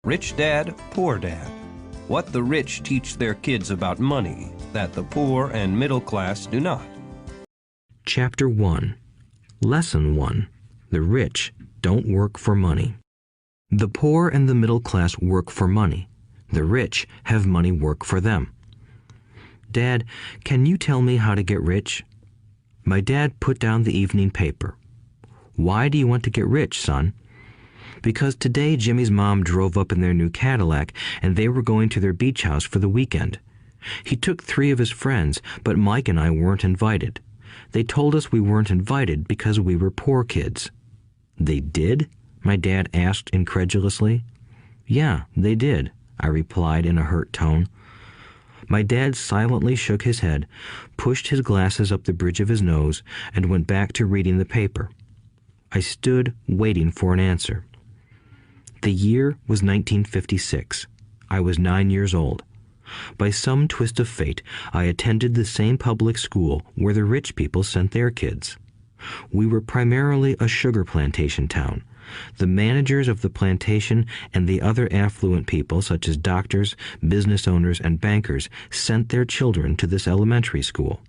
Rich Dad, Poor Dad. What the rich teach their kids about money that the poor and middle class do not. Chapter 1. Lesson 1. The rich don't work for money. The poor and the middle class work for money. The rich have money work for them. Dad, can you tell me how to get rich? My dad put down the evening paper. Why do you want to get rich, son? Because today Jimmy's mom drove up in their new Cadillac and they were going to their beach house for the weekend. He took 3 of his friends, but Mike and I weren't invited. They told us we weren't invited because we were poor kids. They did? My dad asked incredulously. Yeah, they did, I replied in a hurt tone. My dad silently shook his head, pushed his glasses up the bridge of his nose, and went back to reading the paper. I stood waiting for an answer. The year was 1956. I was 9 years old. By some twist of fate, I attended the same public school where the rich people sent their kids. We were primarily a sugar plantation town. The managers of the plantation and the other affluent people, such as doctors, business owners, and bankers, sent their children to this elementary school.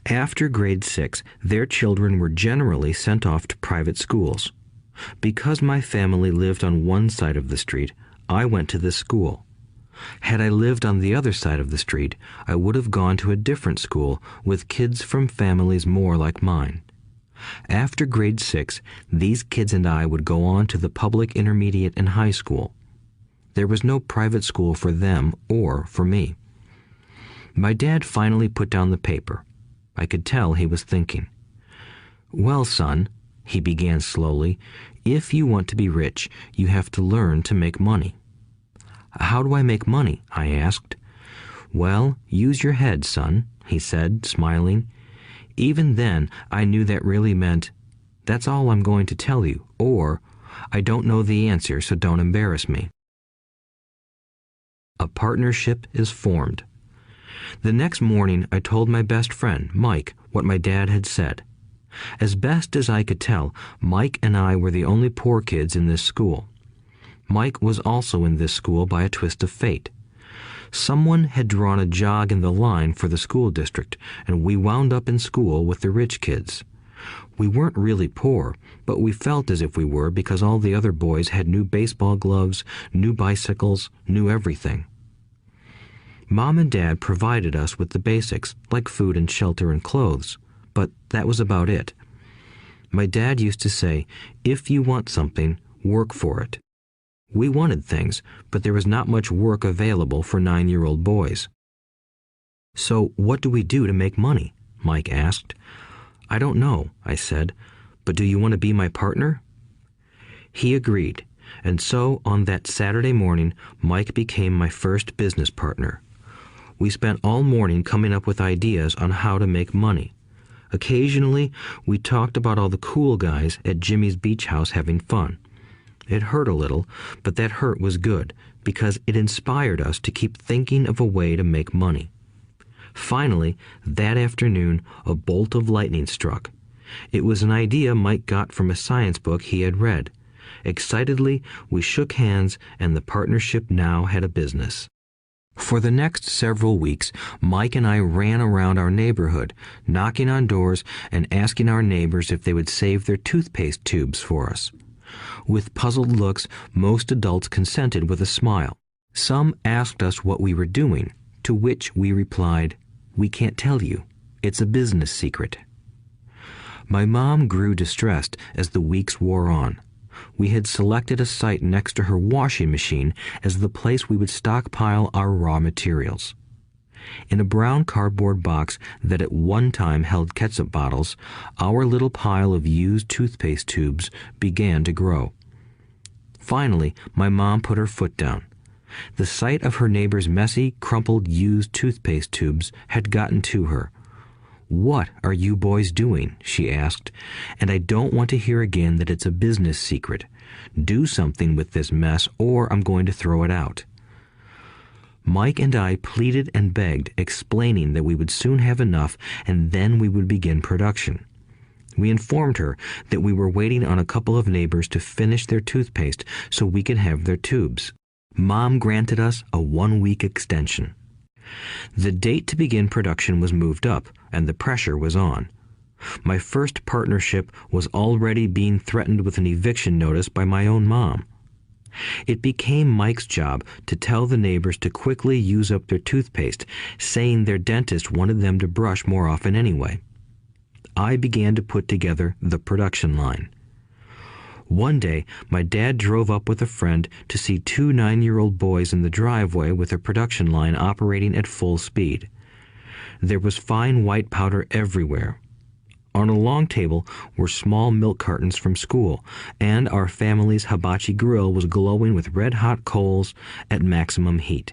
After grade 6, their children were generally sent off to private schools. Because my family lived on one side of the street, I went to this school. Had I lived on the other side of the street, I would have gone to a different school with kids from families more like mine. After grade 6, these kids and I would go on to the public intermediate and high school. There was no private school for them or for me. My dad finally put down the paper. I could tell he was thinking. Well, son, he began slowly, if you want to be rich, you have to learn to make money. How do I make money? I asked. Well, use your head, son, he said, smiling. Even then, I knew that really meant, that's all I'm going to tell you, or, I don't know the answer, so don't embarrass me. A partnership is formed. The next morning, I told my best friend, Mike, what my dad had said. As best as I could tell, Mike and I were the only poor kids in this school. Mike was also in this school by a twist of fate. Someone had drawn a jog in the line for the school district, and we wound up in school with the rich kids. We weren't really poor, but we felt as if we were because all the other boys had new baseball gloves, new bicycles, new everything. Mom and Dad provided us with the basics, like food and shelter and clothes. But that was about it. My dad used to say, if you want something, work for it. We wanted things, but there was not much work available for 9-year-old boys. So what do we do to make money? Mike asked. I don't know, I said, but do you want to be my partner? He agreed, and so on that Saturday morning, Mike became my first business partner. We spent all morning coming up with ideas on how to make money. Occasionally, we talked about all the cool guys at Jimmy's beach house having fun. It hurt a little, but that hurt was good because it inspired us to keep thinking of a way to make money. Finally, that afternoon, a bolt of lightning struck. It was an idea Mike got from a science book he had read. Excitedly, we shook hands, and the partnership now had a business. For the next several weeks, Mike and I ran around our neighborhood, knocking on doors and asking our neighbors if they would save their toothpaste tubes for us. With puzzled looks, most adults consented with a smile. Some asked us what we were doing, to which we replied, "We can't tell you. It's a business secret." My mom grew distressed as the weeks wore on. We had selected a site next to her washing machine as the place we would stockpile our raw materials. In a brown cardboard box that at one time held ketchup bottles, our little pile of used toothpaste tubes began to grow. Finally, my mom put her foot down. The sight of her neighbor's messy, crumpled, used toothpaste tubes had gotten to her. "What are you boys doing?" she asked. "And I don't want to hear again that it's a business secret. Do something with this mess or I'm going to throw it out." Mike and I pleaded and begged, explaining that we would soon have enough and then we would begin production. We informed her that we were waiting on a couple of neighbors to finish their toothpaste so we could have their tubes. Mom granted us a 1-week extension. The date to begin production was moved up, and the pressure was on. My first partnership was already being threatened with an eviction notice by my own mom. It became Mike's job to tell the neighbors to quickly use up their toothpaste, saying their dentist wanted them to brush more often anyway. I began to put together the production line. One day, my dad drove up with a friend to see 2 9-year-old boys in the driveway with a production line operating at full speed. There was fine white powder everywhere. On a long table were small milk cartons from school, and our family's hibachi grill was glowing with red-hot coals at maximum heat.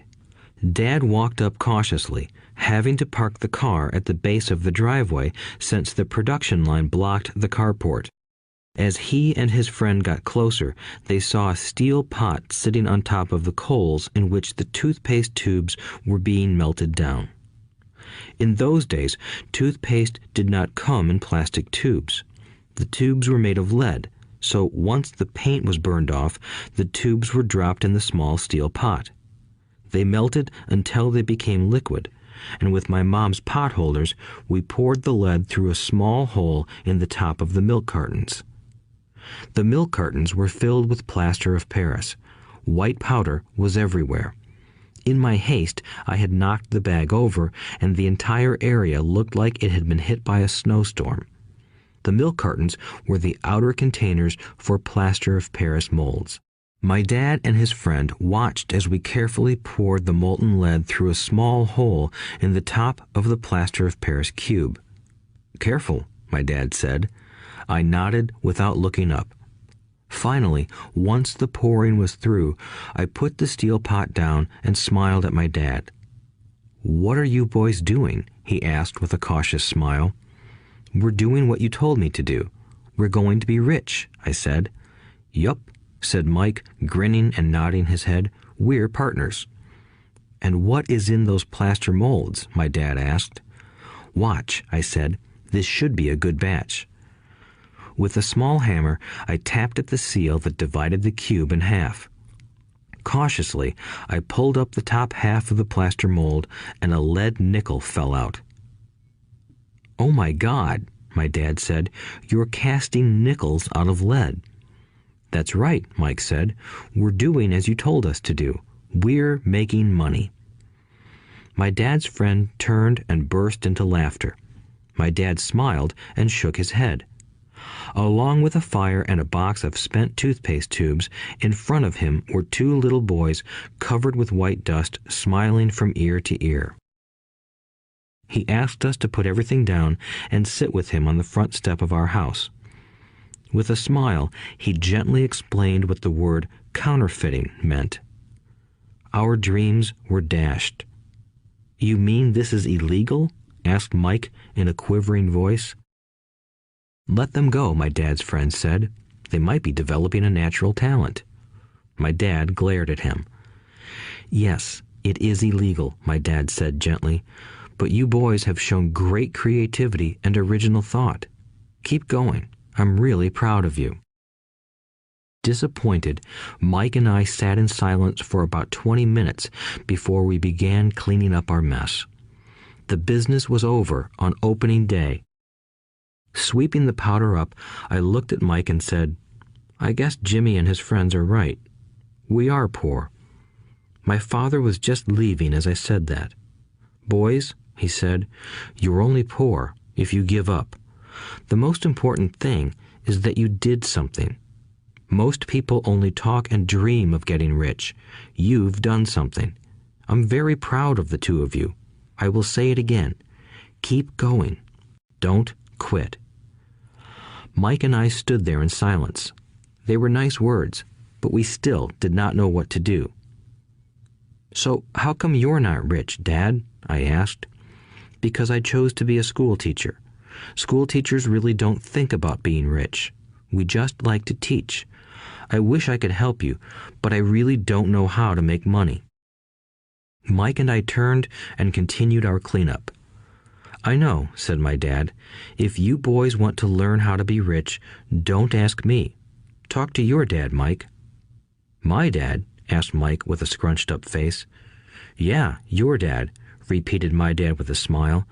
Dad walked up cautiously, having to park the car at the base of the driveway since the production line blocked the carport. As he and his friend got closer, they saw a steel pot sitting on top of the coals in which the toothpaste tubes were being melted down. In those days, toothpaste did not come in plastic tubes. The tubes were made of lead, so once the paint was burned off, the tubes were dropped in the small steel pot. They melted until they became liquid, and with my mom's pot holders, we poured the lead through a small hole in the top of the milk cartons. The milk cartons were filled with plaster of Paris. White powder was everywhere. In my haste, I had knocked the bag over, and the entire area looked like it had been hit by a snowstorm. The milk cartons were the outer containers for plaster of Paris molds. My dad and his friend watched as we carefully poured the molten lead through a small hole in the top of the plaster of Paris cube. "Careful," my dad said. I nodded without looking up. Finally, once the pouring was through, I put the steel pot down and smiled at my dad. "What are you boys doing?" he asked with a cautious smile. "We're doing what you told me to do. We're going to be rich," I said. "Yup," said Mike, grinning and nodding his head. "We're partners." "And what is in those plaster molds?" my dad asked. "Watch," I said. "This should be a good batch." With a small hammer, I tapped at the seal that divided the cube in half. Cautiously, I pulled up the top half of the plaster mold, and a lead nickel fell out. "Oh my God," my dad said, "you're casting nickels out of lead." "That's right," Mike said. "We're doing as you told us to do. We're making money." My dad's friend turned and burst into laughter. My dad smiled and shook his head. Along with a fire and a box of spent toothpaste tubes, in front of him were 2 little boys covered with white dust, smiling from ear to ear. He asked us to put everything down and sit with him on the front step of our house. With a smile, he gently explained what the word counterfeiting meant. Our dreams were dashed. "You mean this is illegal?" asked Mike in a quivering voice. "Let them go," my dad's friend said. "They might be developing a natural talent." My dad glared at him. "Yes, it is illegal," my dad said gently, "but you boys have shown great creativity and original thought. Keep going. I'm really proud of you." Disappointed, Mike and I sat in silence for about 20 minutes before we began cleaning up our mess. The business was over on opening day. Sweeping the powder up, I looked at Mike and said, "I guess Jimmy and his friends are right. We are poor." My father was just leaving as I said that. "Boys," he said, "you're only poor if you give up. The most important thing is that you did something. Most people only talk and dream of getting rich. You've done something. I'm very proud of the 2 of you. I will say it again. Keep going. Don't quit." Mike and I stood there in silence. They were nice words, but we still did not know what to do. "So how come you're not rich, Dad?" I asked. "Because I chose to be a school teacher. School teachers really don't think about being rich. We just like to teach. I wish I could help you, but I really don't know how to make money." Mike and I turned and continued our cleanup. "I know," said my dad. "If you boys want to learn how to be rich, don't ask me. Talk to your dad, Mike." "My dad?" asked Mike with a scrunched-up face. "Yeah, your dad," repeated my dad with a smile.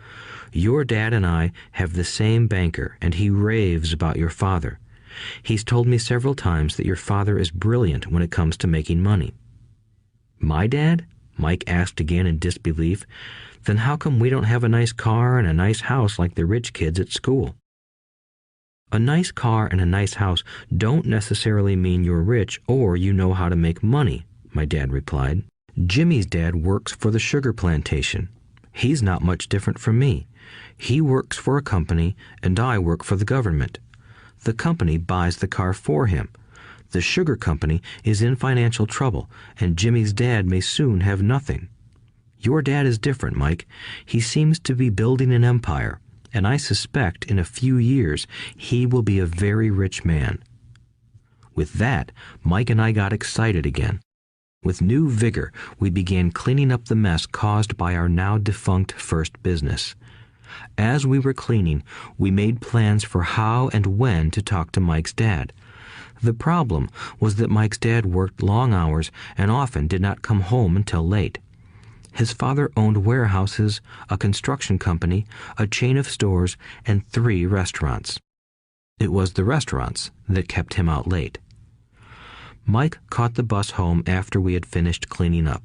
"Your dad and I have the same banker, and he raves about your father. He's told me several times that your father is brilliant when it comes to making money." "My dad?" Mike asked again in disbelief. "Then how come we don't have a nice car and a nice house like the rich kids at school?" "A nice car and a nice house don't necessarily mean you're rich or you know how to make money," my dad replied. "Jimmy's dad works for the sugar plantation. He's not much different from me. He works for a company and I work for the government. The company buys the car for him. The sugar company is in financial trouble, and Jimmy's dad may soon have nothing. Your dad is different, Mike. He seems to be building an empire, and I suspect in a few years he will be a very rich man." With that, Mike and I got excited again. With new vigor, we began cleaning up the mess caused by our now defunct first business. As we were cleaning, we made plans for how and when to talk to Mike's dad. The problem was that Mike's dad worked long hours and often did not come home until late. His father owned warehouses, a construction company, a chain of stores, and 3 restaurants. It was the restaurants that kept him out late. Mike caught the bus home after we had finished cleaning up.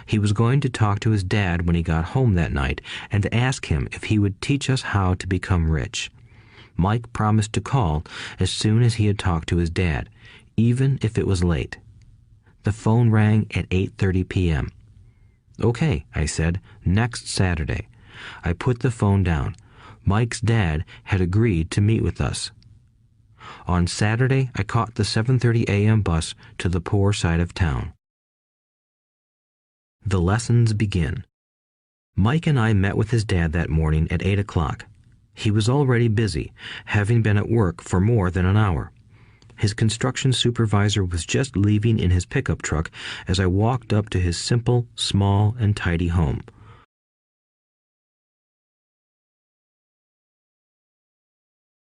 He was going to talk to his dad when he got home that night and ask him if he would teach us how to become rich. Mike promised to call as soon as he had talked to his dad, even if it was late. The phone rang at 8:30 p.m. "Okay," I said, "next Saturday." I put the phone down. Mike's dad had agreed to meet with us. On Saturday, I caught the 7:30 a.m. bus to the poor side of town. The lessons begin. Mike and I met with his dad that morning at 8 o'clock. He was already busy, having been at work for more than an hour. His construction supervisor was just leaving in his pickup truck as I walked up to his simple, small, and tidy home.